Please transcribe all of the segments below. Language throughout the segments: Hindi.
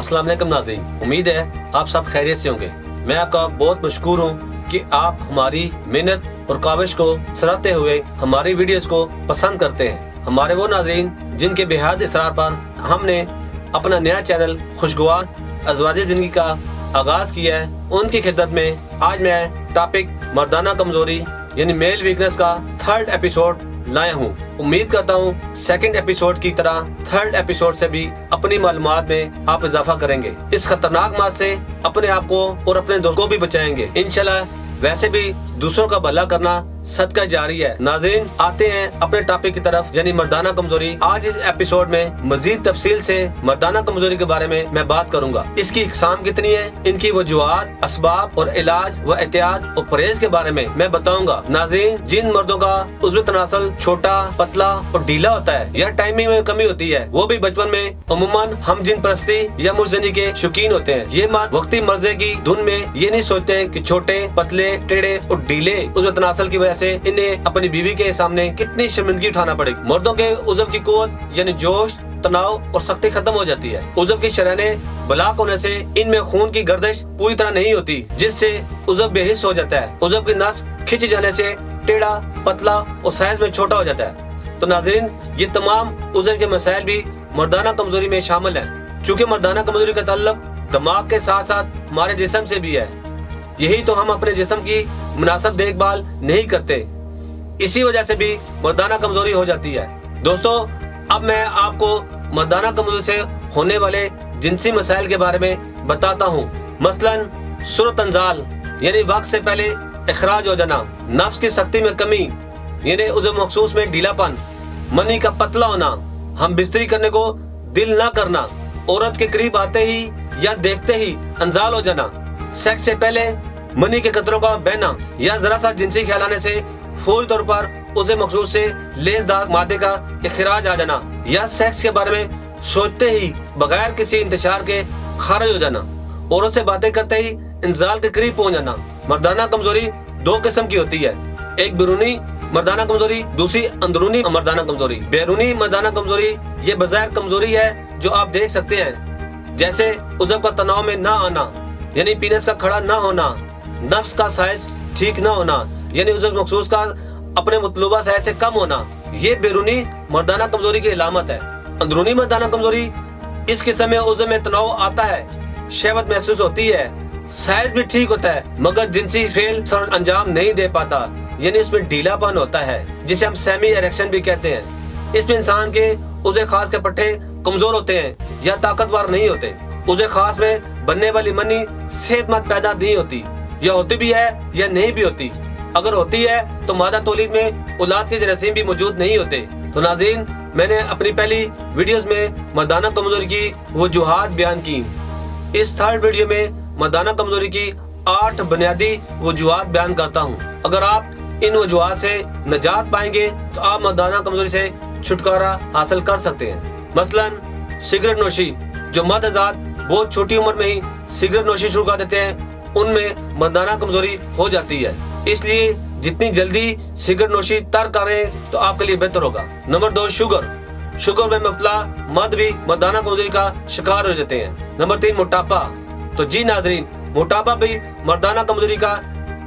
अस्सलाम वालेकुम नाज़रीन, उम्मीद है आप सब खैरियत से होंगे। मैं आपका बहुत मशकूर हूँ कि आप हमारी मेहनत और काविश को सराहते हुए हमारी वीडियोस को पसंद करते हैं। हमारे वो नाज़रीन जिनके बेहद इसरार पर हमने अपना नया चैनल खुशगवार अज़वाजे ज़िंदगी का आगाज़ किया है, उनकी खिदमत में आज मैं टॉपिक मर्दाना कमजोरी यानी मेल वीकनेस का 3rd एपिसोड लाया हूँ। उम्मीद करता हूँ सेकंड एपिसोड की तरह 3rd एपिसोड से भी अपनी मालूमात में आप इजाफा करेंगे। इस खतरनाक मात से अपने आप को और अपने दोस्तों को भी बचाएंगे इंशाल्लाह। वैसे भी दूसरों का भला करना सदका जारी है। नाज़रीन, आते हैं अपने टॉपिक की तरफ यानी मर्दाना कमजोरी। आज इस एपिसोड में मजीद तफसील से मर्दाना कमजोरी के बारे में मैं बात करूंगा। इसकी इकसाम कितनी है, इनकी वजूहात, असबाब और इलाज व एहतियात और परहेज के बारे में मैं बताऊंगा। नाज़रीन, जिन मर्दों का उज़्व तनासल छोटा, पतला और ढीला होता है या टाइमिंग में कमी होती है, वो भी बचपन में अमूमन हम जिन परस्ती या मुर्जनी के शौकीन होते हैं। ये मर्द वक्ती मर्जे की धुन में ये नहीं सोचते कि छोटे, पतले, टेढ़े और ढीले उज़्व तनासल की वजह से इन्हें अपनी बीवी के सामने कितनी शर्मिंदगी उठाना पड़ेगी। मर्दों के उज़्व की कुव्वत यानी जोश, तनाव और सख्ती खत्म हो जाती है। उज़्व की शरीरें ब्लॉक होने से इनमें खून की गर्दिश पूरी तरह नहीं होती, जिससे उज़्व बेहिस हो जाता है। उज़्व की नस खिंच जाने से टेढ़ा, पतला और साइज में छोटा हो जाता है। तो नाज़रीन, ये तमाम उज़्व के मसाइल भी मर्दाना कमजोरी में शामिल है। चूँकि मर्दाना कमजोरी का ताल्लुक दिमाग के साथ साथ हमारे जिस्म से भी है, यही तो हम अपने जिस्म की मुनासिब देखभाल नहीं करते, इसी वजह से भी मर्दाना कमजोरी हो जाती है। दोस्तों, अब मैं आपको मर्दाना कमजोरी से होने वाले जिनसी मसाइल के बारे में बताता हूँ। मसलन सूरत अंजाल यानी वक्त से पहले इखराज हो जाना, नफ्स की सख्ती में कमी यानी उज़्व मखसूस में ढीलापन, मनी का पतला होना, हम बिस्तरी करने को दिल न करना, औरत के करीब आते ही या देखते ही अंजाल हो जाना, सेक्स से पहले मनी के कतरों का बहना या जरा सा जिनसी ख्याल आने से फौरी तौर पर उसे मखसूस से लेसदार मादे का इखराज आ जाना, या सेक्स के बारे में सोचते ही बगैर किसी इंतशार के खारिज हो जाना, औरत से बातें करते ही इंजाल के करीब पहुंच जाना। मर्दाना कमजोरी 2 किस्म की होती है, एक बैरूनी मर्दाना कमजोरी, दूसरी अंदरूनी मर्दाना कमजोरी। बैरूनी मर्दाना कमजोरी ये बज़ाहिर कमजोरी है जो आप देख सकते हैं, जैसे उज़्व का तनाव में ना आना यानी पीनस का खड़ा ना होना, नफ्स का साइज ठीक ना होना यानी उज़्व मखसूस का अपने मतलूबा साइज से कम होना, ये बैरूनी मर्दाना कमजोरी की अलामत है। अंदरूनी मर्दाना कमजोरी, इस किस्म में उज़्व में तनाव आता है, शहवत महसूस होती है, साइज भी ठीक होता है, मगर जिनसी फेल सर अंजाम नहीं दे पाता यानी उसमें ढीलापन होता है, जिसे हम सेमी इरेक्शन भी कहते हैं। इसमें इंसान के उज़्व खास के पट्टे कमजोर होते हैं या ताकतवर नहीं होते। उज़्व खास में बनने वाली मनी सेहतमंद पैदा नहीं होती, या होती भी है या नहीं भी होती। अगर होती है तो मादा तौलीद में औलाद के जरासीम भी मौजूद नहीं होते। तो नाज़रीन, मैंने अपनी पहली वीडियोस में मर्दाना कमजोरी की वजूहात बयान की। इस 3rd वीडियो में मर्दाना कमजोरी की 8 बुनियादी वजूहात बयान करता हूँ। अगर आप इन वजूहात से निजात पाएंगे तो आप मर्दाना कमजोरी से छुटकारा हासिल कर सकते हैं। मसलन सिगरेट नोशी, जो मर्द हज़रात बहुत छोटी उम्र में ही सिगरेट नोशी शुरू कर देते हैं, उनमें मर्दाना कमजोरी हो जाती है। इसलिए जितनी जल्दी सिगरेट नोशी तर्क करें तो आपके लिए बेहतर होगा। नंबर 2, शुगर में मुब्तला मर्द भी मर्दाना कमजोरी का शिकार हो जाते हैं। नंबर 3, मोटापा। तो जी नाज़रीन, मोटापा भी मर्दाना कमजोरी का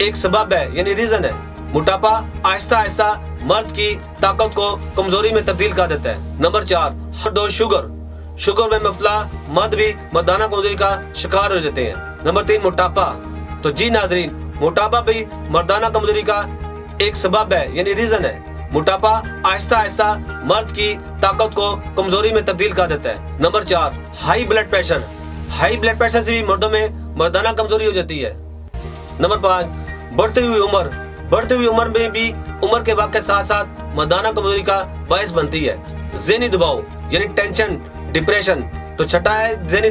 एक सबब है यानी रीजन है। मोटापा आहिस्ता आहिस्ता मर्द की ताकत को कमजोरी में तब्दील कर देता है। नंबर 4, शुगर में मुब्तला मर्द भी मर्दाना कमजोरी का शिकार हो जाते हैं। नंबर 3, मोटापा। तो जी नाज़रीन, मोटापा भी मर्दाना कमजोरी का एक सबब है यानी रीजन है। मोटापा आहिस्ता आहिस्ता मर्द की ताकत को कमजोरी में तब्दील कर देता है। नंबर 4, हाई ब्लड प्रेशर से भी मर्दों में मर्दाना कमजोरी हो जाती है। नंबर 5, बढ़ती हुई उम्र में भी उम्र के वक्त के साथ साथ मर्दाना कमजोरी का बायस बनती है। ज़हनी दबाव यानी टेंशन, डिप्रेशन। तो छठा है ज़हनी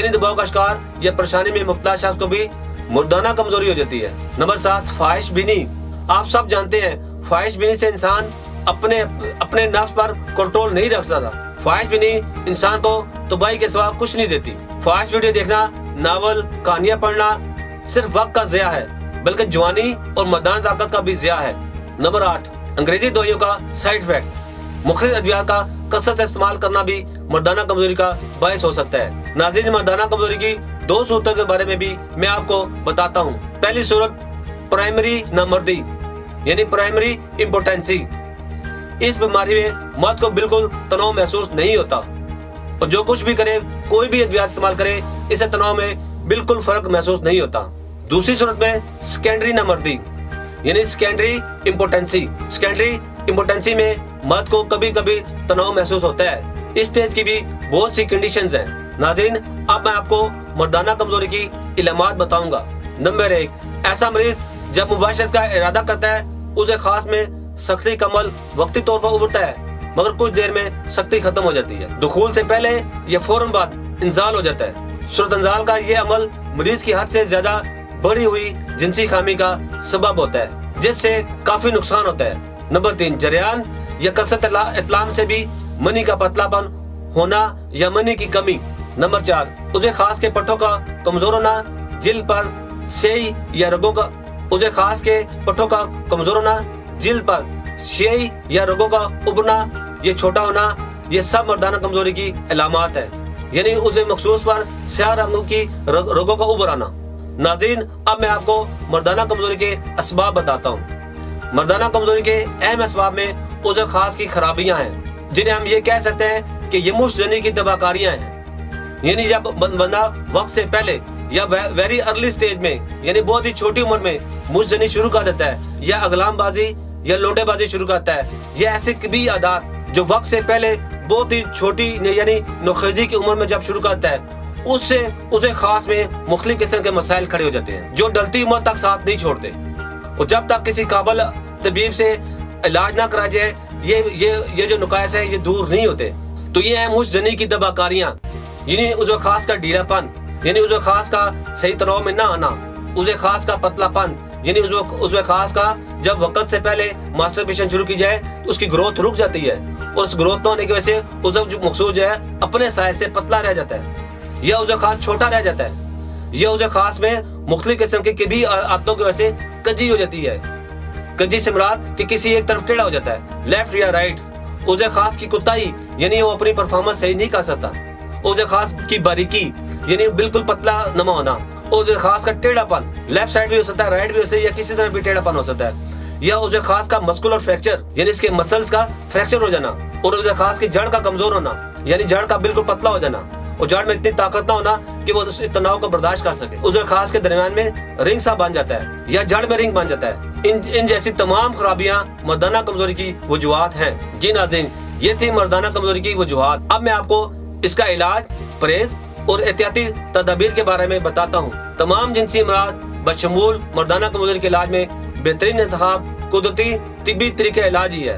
दबाव का शिकार या परेशानी में मुब्तला शख्स को भी मर्दाना कमजोरी हो जाती है। नंबर 7, ख्वाहिश बिनी। आप सब जानते हैं ख्वाहिश बिनी से इंसान अपने नफ्स पर कंट्रोल नहीं रख सकता। ख्वाहिश बिनी इंसान को तबाही के सिवा कुछ नहीं देती। ख्वाहिश वीडियो देखना, नावल, कहानियां पढ़ना सिर्फ वक्त का ज़िया है, बल्कि जवानी और मर्दाना ताकत का भी ज़िया है। नंबर 8, अंग्रेजी दवाइयों का साइड इफेक्ट। मुख्तलिफ अद्वियात का कसरत से इस्तेमाल करना भी मर्दाना कमजोरी का बायस हो सकता है। नाज़रीन, मर्दाना कमजोरी की 2 सूरतों के बारे में भी मैं आपको बताता हूँ। पहली सूरत प्राइमरी नामर्दी यानी प्राइमरी इम्पोर्टेंसी। इस बीमारी में मर्द को बिल्कुल तनाव महसूस नहीं होता और जो कुछ भी करे, कोई भी अद्वियात इस्तेमाल करे, इसे तनाव में बिल्कुल फर्क महसूस नहीं होता। दूसरी सूरत में सेकेंडरी नामर्दी यानी सेकेंडरी इम्पोर्टेंसी। सेकेंडरी इम्पोर्टेंसी में मर्द को कभी कभी तनाव महसूस होता है। इस स्टेज की भी बहुत सी कंडीशंस हैं। नाज़रीन, अब मैं आपको मर्दाना कमजोरी की इलामात बताऊंगा। नंबर 1, ऐसा मरीज जब मुबाशरत का इरादा करता है, उसे खास में सख्ती का अमल वक्ती तौर पर उभरता है, मगर कुछ देर में सख्ती खत्म हो जाती है। दुखूल से पहले या फौरन बाद इंजाल हो जाता है। सूरत इंजाल का ये अमल मरीज की हद से ज्यादा बढ़ी हुई जिनसी खामी का सबब होता है, जिससे काफी नुकसान होता है। नंबर 3, जरियान या कसरत इतलाम से भी मनी का पतलापन होना या मनी की कमी। नंबर 4, उसे खास के पट्टों का कमजोर होना, जिल्द पर स्याही या रगों का कमजोर होना, जिल्द पर स्याही या रगों का उभरना, ये छोटा होना, ये सब मर्दाना कमजोरी की अलामत है। यानी उसे मखसूस पर स्याह रंगों की रगों का उभर आना। नाज़रीन, अब मैं आपको मर्दाना कमजोरी के असबाब बताता हूँ। मर्दाना कमजोरी के अहम असबाब में उसे खास की खराबियां हैं, जिन्हें हम ये कह सकते हैं कि ये मुश्तजनी की दबाकारियां हैं। यानी जब बंदा वक्त से पहले या वेरी अर्ली स्टेज में, यानी बहुत ही छोटी उम्र में मुश्तजनी शुरू कर देता है, या अगलामबाजी या लोंडेबाजी शुरू करता है, या ऐसे कभी आदात जो वक्त से पहले बहुत ही छोटी यानी नौखेजी की उम्र में जब शुरू करता है, उससे उसे खास में मुख्तलिफ किस्म के मसाइल खड़े हो जाते हैं जो डलती उम्र तक साथ नहीं छोड़ते। और जब तक किसी काबिल तबीब से इलाज ना करा जाए, ये जो नुकाइस है ये दूर नहीं होते। तो ये है मुश्तजनी की दबाकारियां, यानी उसे खास का ढीलापन, यानी उसे खास का सही तनाव में ना आना, उसे खास का पतलापन, यानी उसमें खास का जब वक्त से पहले मास्टरबेशन शुरू की जाए तो उसकी ग्रोथ रुक जाती है, और उस ग्रोथ न होने की वजह से उसे जो मकसूद जो है अपने साइज से पतला रह जाता है, या उसे खास छोटा रह जाता है, या उसे खास में मुख्तलिफ किस्म की कभी आदतों की वजह से कजी हो जाती है। कजी से मुराद कि किसी एक तरफ टेढ़ा हो जाता है, लेफ्ट या राइट। उसे खास की कुताई, यानी वो अपनी परफॉर्मेंस सही नहीं कर सकता। उसे खास की बारीकी, यानी बिल्कुल पतला नमा होना, और खास का टेढ़ापन, लेफ्ट साइड भी हो सकता है, राइट भी हो सकता है, या किसी तरह भी टेढ़ापन हो सकता है। या उसे खास का मस्कुलर फ्रैक्चर, यानी इसके मसल्स का फ्रैक्चर हो जाना, और उसे खास की जड़ का कमजोर होना, यानी जड़ का बिल्कुल पतला हो जाना, और जड़ में इतनी ताकत ना होना कि वो उस तनाव को बर्दाश्त कर सके। उसे खास के दरमियान में रिंग सा बन जाता है, या जड़ में रिंग बन जाता है। इन जैसी तमाम खराबियां मर्दाना कमजोरी की वजूहात हैं। जी नाज़रीन, ये थी मर्दाना कमजोरी की वजूहात। अब मैं आपको इसका इलाज, परहेज और एहतियाती तदाबीर के बारे में बताता हूँ। तमाम जिनसी अमराज बशमूल मर्दाना कमजोरी के इलाज में बेहतरीन इंतखाब कुदरती तिब्बी तरीके इलाज ही है,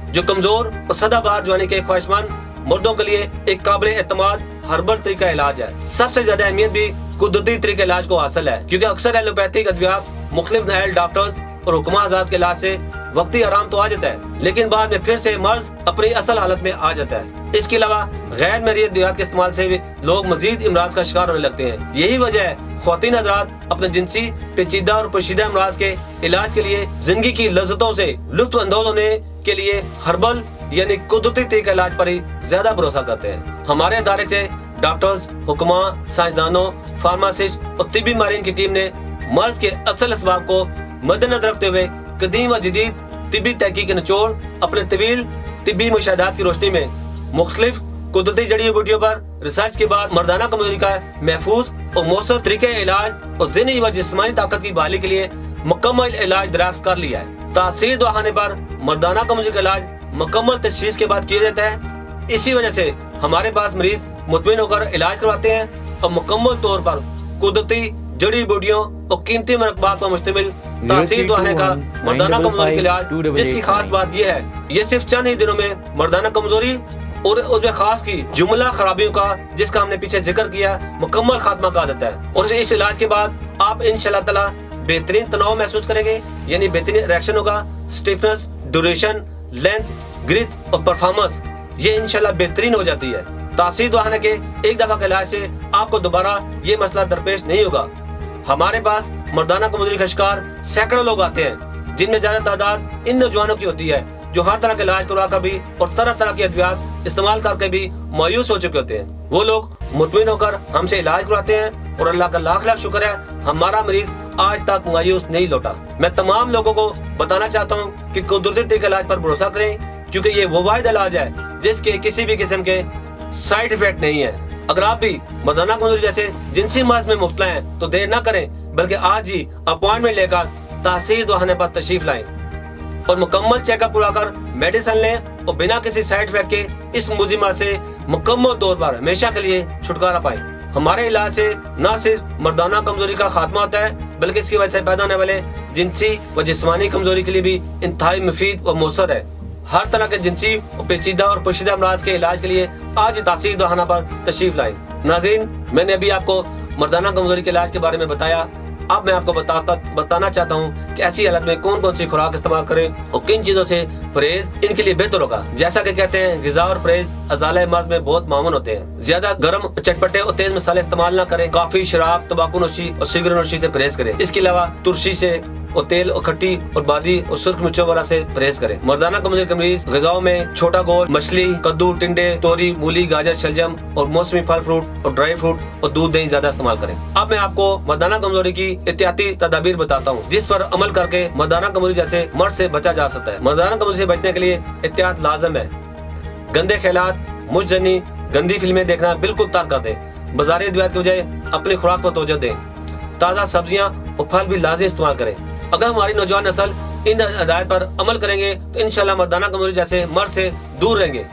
जो कमजोर और सदाबहार जवानी के ख्वाहिशमंद मर्दों के लिए एक काबिल एतमाद हर्बल तरीका इलाज है। सबसे ज्यादा अहमियत भी कुदरती तरीके इलाज को हासिल है, क्योंकि अक्सर एलोपैथिक अद्वियात मुख्तलिफ नायल डॉक्टर्स और हुक्मा आजाद के इलाज से वक्ती आराम तो आ जाता है, लेकिन बाद में फिर से मर्ज अपनी असल हालत में आ जाता है। इसके अलावा गैर मरीज अद्वियात के इस्तेमाल से भी लोग मजीद इमराज का शिकार होने लगते हैं। यही वजह है ख्वातीन हज़रात अपने जिनसी पेचीदा और पोशीदा अमराज के इलाज के लिए जिंदगी की लज्जतों से लुत्फ अंदोज होने के लिए हर्बल यानी कुदरती तरीका इलाज पर ही ज्यादा भरोसा करते हैं। हमारे अदारे से डॉक्टर्स, हुक्मा, साइंसदानों, फार्मासिस्ट और तिब्बी माहिरीन की टीम ने मर्ज के असल असबाब को मद्देनजर रखते हुए कदीम व जदीद तिब्बी तहकीक के निचोड़ अपने तवील तिब्बी मुशाहदात की रोशनी में मुख्तलिफ कुदरती जड़ी बूटियों पर रिसर्च के बाद मर्दाना कमजोरी का महफूज और मौसर तरीके इलाज और ज़हनी व जिस्मानी ताकत की बहाली के लिए मुकम्मल इलाज दरियाफ्त कर लिया है। तासीर दवाखाने पर मर्दाना कमजोरी का इलाज मुकम्मल तशखीस के बाद किया जाता है। इसी वजह से हमारे पास मरीज मुतमिन होकर इलाज करवाते हैं और मुकम्मल तौर पर कुदरती जड़ी बूटियों और कीमती मरकबात पर मुश्तमिल तासीर दवाखाने का मर्दाना कमजोरी का इलाज, जिसकी खास बात यह है ये सिर्फ चंद ही दिनों में मर्दाना कमजोरी और उसमें खास की जुमला खराबियों का, जिसका हमने पीछे जिक्र किया, मुकम्मल खात्मा कर देता है। और इस इलाज के बाद आप इंशाल्लाह ताला बेहतरीन तनाव महसूस करेंगे, यानी बेहतरीन रिएक्शन होगा, स्टिफनेस, ड्यूरेशन, लेंथ, ग्रिथ और परफॉर्मेंस ये इंशाल्लाह बेहतरीन हो जाती है। तासीर दवाखाने के एक दफा के इलाज से आपको दोबारा ये मसला दरपेश नहीं होगा। हमारे पास मर्दाना कमजोरी का शिकार सैकड़ों लोग आते हैं, जिनमें ज्यादा तादाद इन नौजवानों की होती है जो हर तरह के इलाज करवा कर भी और तरह तरह की अद्वियात इस्तेमाल करके भी मायूस हो चुके होते हैं। वो लोग मुतमिन होकर हमसे इलाज करवाते हैं और अल्लाह का लाख लाख शुक्र है हमारा मरीज आज तक मायूस नहीं लौटा। मैं तमाम लोगों को बताना चाहता हूँ कि कुदरती तरीके इलाज पर भरोसा करें, क्योंकि ये वो वाहिद इलाज है जिसके किसी भी किस्म के साइड इफेक्ट नहीं है। अगर आप भी मर्दाना कमजोरी जैसे जिनसी मर्ज में मुब्तला हैं तो देर न करें, बल्कि आज ही अपॉइंटमेंट लेकर तासीर दवाखाने पर तशरीफ लाएं और मुकम्मल चेकअप पूरा कर मेडिसिन लें और बिना किसी साइड इफेक्ट के इस मुजीमा से मुकम्मल तौर पर हमेशा के लिए छुटकारा पाएं। हमारे इलाज से न सिर्फ मर्दाना कमजोरी का खात्मा होता है, बल्कि इसकी वजह से पैदा होने वाले जिनसी व जिस्मानी कमजोरी के लिए भी इंतहाई मुफीद और मौसर है। हर तरह के जिनसी और पेचीदा और पोशीदा अमराज के इलाज के लिए आज ही तासीर दवाखाना पर तशरीफ लाएं। नाज़रीन, मैंने अभी आपको मर्दाना कमजोरी के इलाज के बारे में बताया। अब मैं आपको बताना चाहता हूँ कि ऐसी हालत में कौन कौन सी खुराक इस्तेमाल करें और किन चीजों से परहेज इनके लिए बेहतर होगा। जैसा कि कहते हैं, ग़िज़ा और परहेज अज़ाले मर्ज़ में बहुत मामून होते हैं। ज्यादा गर्म, चटपटे और तेज मसाले इस्तेमाल न करें। काफी, शराब, तंबाकू नोशी और सिगरेट नोशी से परहेज करें। इसके अलावा तुरशी से और तेल और खट्टी और बादी और सुर्ख मिर्चों वगैरह से परहेज करें। मर्दाना कमजोरी के मरीज ग़िज़ाओं में छोटा गोश्त, मछली, कद्दू, टिंडे, तोरी, मूली, गाजर, शलजम और मौसमी फल फ्रूट और ड्राई फ्रूट और दूध दही ज्यादा इस्तेमाल करें। अब मैं आपको मर्दाना कमजोरी की एहतियाती तदाबीर बताता हूँ, जिस पर अमल करके मर्दाना कमजोरी जैसे मर्ज से बचा जा सकता है। मर्दाना कमजोरी से बचने के लिए एहतियात लाजम है। गंदे ख्यालात, मुझजनी, गंदी फिल्में देखना बिल्कुल तर्क कर दें। बाजारी अद्वियात की बजाय अपनी खुराक पर तवज्जो दें। ताज़ा सब्जियां और फल भी लाजिम इस्तेमाल करें। अगर हमारी नौजवान नस्ल इन हिदायत पर अमल करेंगे तो इंशाल्लाह मर्दाना कमजोरी जैसे मर्ज से दूर रहेंगे।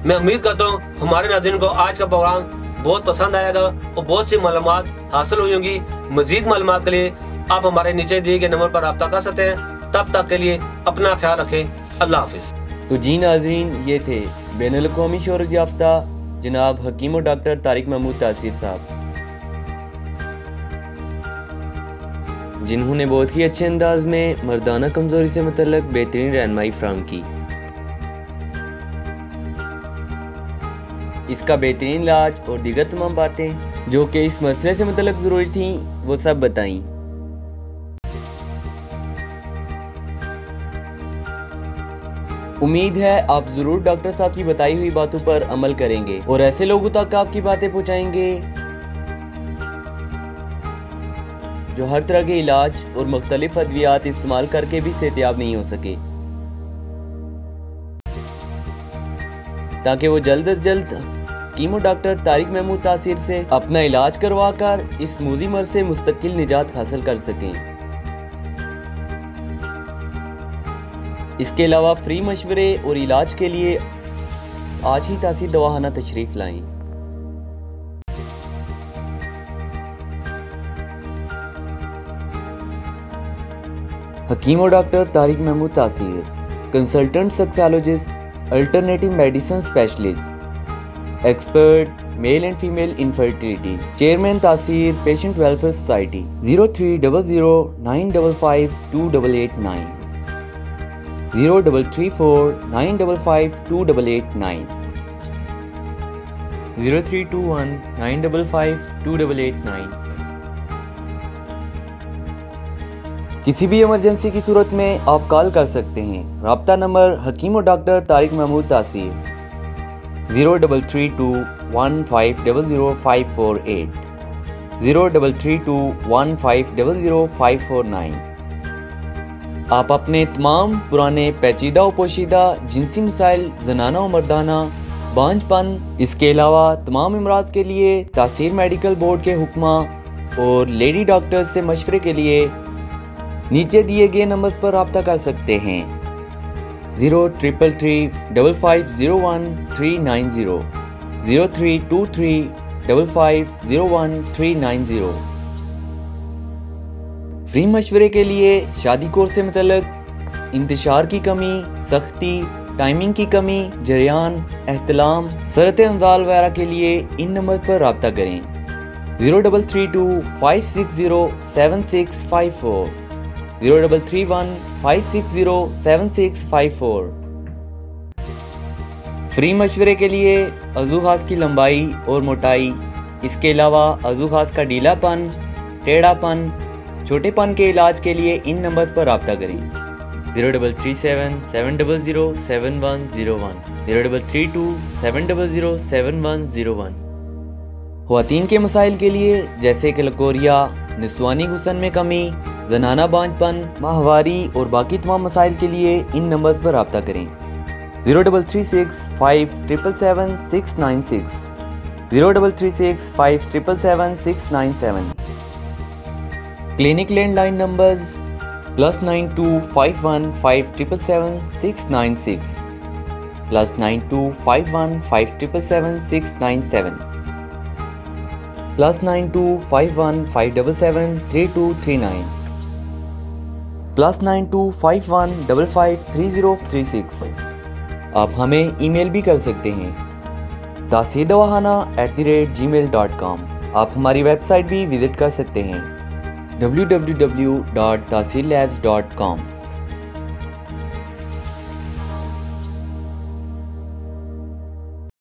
मैं उम्मीद करता हूँ हमारे नाज़रीन को आज का प्रोग्राम बहुत पसंद आएगा और बहुत सी मालूमात हासिल हुई होंगी। मजीद मालूमात के लिए आप हमारे नीचे दिए गए नंबर पर रब्ता कर सकते हैं। तब तक के लिए अपना ख्याल रखें। अल्लाह हाफिज। तो जी नाज़रीन, ये थे बैनुल अक़वामी शोहरत याफ्ता जनाब हकीम और डॉक्टर तारिक महमूद तासीर साहब, जिन्होंने बहुत ही अच्छे अंदाज में मर्दाना कमज़ोरी से मुतल्लिक़ बेहतरीन रहनुमाई फराहम की। इसका बेहतरीन इलाज और दीगर तमाम बातें जो कि इस मसले से मुतल्लिक़ ज़रूरी थीं, वो सब बताईं। उम्मीद है आप ज़रूर डॉक्टर साहब की बताई हुई बातों पर अमल करेंगे और ऐसे लोगों तक आपकी बातें पहुँचाएंगे जो हर तरह के इलाज और मुख्तलिफ अद्वियात इस्तेमाल करके भी सेहतयाब नहीं हो सके, ताकि वो जल्द अज जल्द कीमो डॉक्टर तारिक महमूद तासीर से अपना इलाज करवा कर इस मूजी मर्ज से मुस्तकिल निजात हासिल कर सकें। इसके अलावा फ्री मशवरे और इलाज के लिए आज ही तासीर दवाखाना तशरीफ लाएं। हकीम और डॉक्टर तारिक महमूद तासीर, consultant sexologist, alternative medicine specialist, expert male and female infertility, chairman तासीर पेशेंट वेलफेयर सोसाइटी। 0300955289, 0334955289, 0321955289। किसी भी इमरजेंसी की सूरत में आप कॉल कर सकते हैं। राब्ता नंबर हकीम और डॉक्टर तारिक महमूद तासीर 0331500548, 0331500549। आप अपने तमाम पुराने पेचीदा और पोशीदा जिनसी मसाइल, जनाना और मर्दाना, बांझपन, इसके अलावा तमाम अमराज के लिए तासीर मेडिकल बोर्ड के हुक्मा और लेडी डॉक्टर्स से मशवरे के लिए नीचे दिए गए नंबर पर रब्ता कर सकते हैं। 03335501 03235501 फ्री मशवरे के लिए शादी कोर्स से मुतल्लिक इंतशार की कमी, सख्ती, टाइमिंग की कमी, जरियान, एहतलाम, सरत अंजाल वगैरह के लिए इन नंबर पर रब्ता करें। 0332560764, 0331560764। फ्री मशवरे के लिए अज़ू खास की लंबाई और मोटाई, इसके अलावा अज़ू खास का ढीलापन, टेढ़ापन, छोटेपन के इलाज के लिए इन नंबर पर रब्ता करें। 0337707101, 033270070101। ख़वातीन के मसाइल के लिए जैसे कि लकोरिया, निस्वानी हुसन में कमी, ज़नाना बांझपन, माहवारी और बाकी तमाम मसाइल के लिए इन नंबर्स पर रब्ता करें। 0336577696, 0336577697। Clinic landline numbers +925157777696, +925157777697, +925157732339, +9251553036। आप हमें ईमेल भी कर सकते हैं taseerdawahana@gmail.com। आप हमारी वेबसाइट भी विजिट कर सकते हैं www.taseerlabs.com।